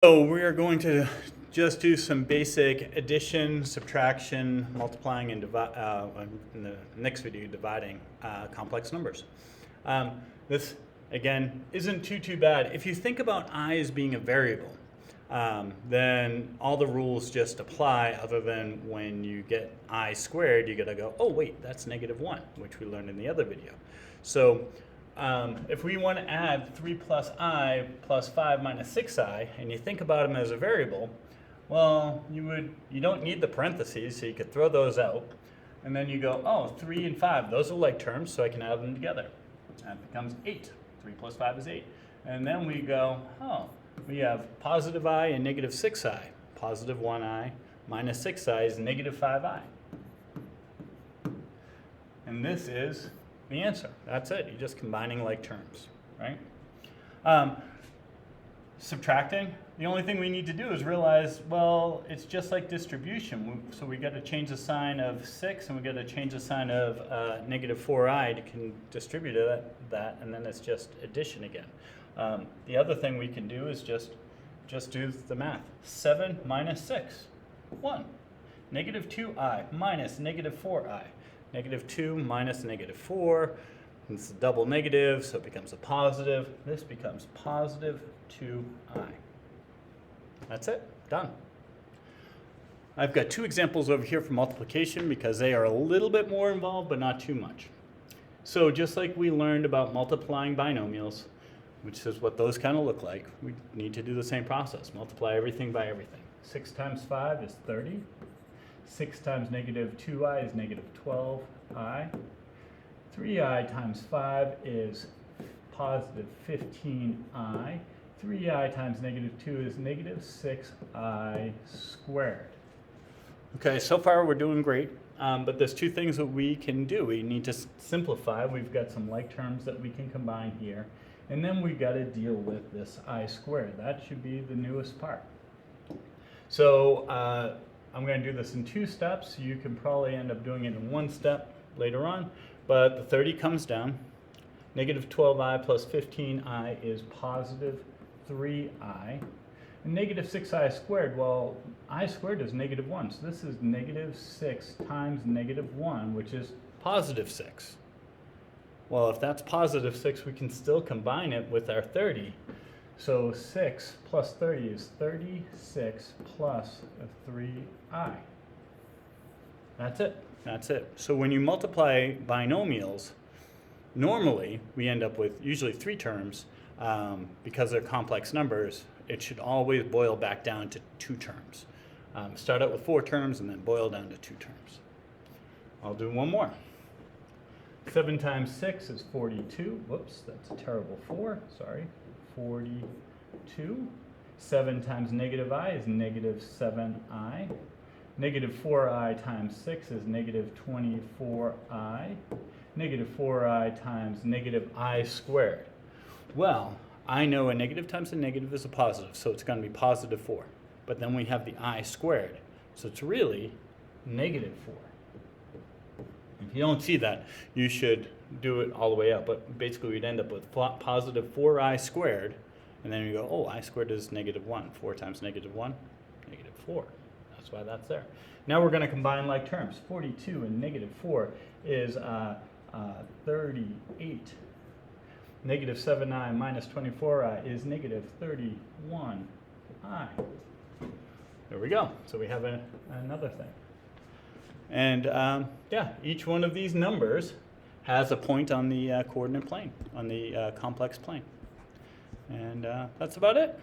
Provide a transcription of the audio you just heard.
So we are going to just do some basic addition, subtraction, multiplying, and in the next video, dividing complex numbers. This, again, isn't too bad. If you think about I as being a variable, then all the rules just apply, other than when you get I squared, you gotta go, oh wait, that's -1, which we learned in the other video. So if we want to add 3 plus I plus 5 minus 6I, and you think about them as a variable, well, you don't need the parentheses, so you could throw those out. And then you go, oh, 3 and 5, those are like terms, so I can add them together. That becomes 8. 3 plus 5 is 8. And then we go, oh, we have positive I and -6I. Positive 1I minus 6I is -5I. And this is the answer. That's it. You're just combining like terms, right? Subtracting, the only thing we need to do is realize, well, it's just like distribution. So we got to change the sign of 6, and we got to change the sign of -4i to distribute that, and then it's just addition again. The other thing we can do is just do the math. 7 minus 6, 1. -2i minus -4i. -2 minus -4, it's a double negative, so it becomes a positive. This becomes positive 2i. That's it, done. I've got 2 examples over here for multiplication because they are a little bit more involved, but not too much. So just like we learned about multiplying binomials, which is what those kind of look like, we need to do the same process. Multiply everything by everything. 6 times 5 is 30. 6 times -2i is -12i. 3i times 5 is positive 15i. 3i times -2 is -6i squared. Okay, so far we're doing great, but there's 2 things that we can do. We need to simplify. We've got some like terms that we can combine here. And then we've got to deal with this I squared. That should be the newest part. So I'm going to do this in 2 steps. You can probably end up doing it in 1 step later on. But the 30 comes down. -12i plus 15i is positive 3i. And -6i squared, well, I squared is -1. So this is -6 times -1, which is positive 6. Well, if that's positive 6, we can still combine it with our 30. So 6 plus 30 is 36 plus 3i. That's it. That's it. So when you multiply binomials, normally we end up with usually 3 terms. Because they're complex numbers, it should always boil back down to 2 terms. Start out with 4 terms and then boil down to 2 terms. I'll do one more. 7 times 6 is 42. Whoops, that's a terrible 4. Sorry. 42. 7 times -i is -7i. -4i times 6 is -24i. -4i times -i squared. Well, I know a negative times a negative is a positive, so it's going to be positive 4. But then we have the I squared, so it's really -4. If you don't see that, you should do it all the way up. But basically, we'd end up with positive 4i squared. And then you go, oh, I squared is -1. 4 times -1, -4. That's why that's there. Now we're going to combine like terms. 42 and -4 is 38. -7i minus 24i is -31i. There we go. So we have another thing. And yeah, each one of these numbers has a point on the coordinate plane, on the complex plane. And that's about it.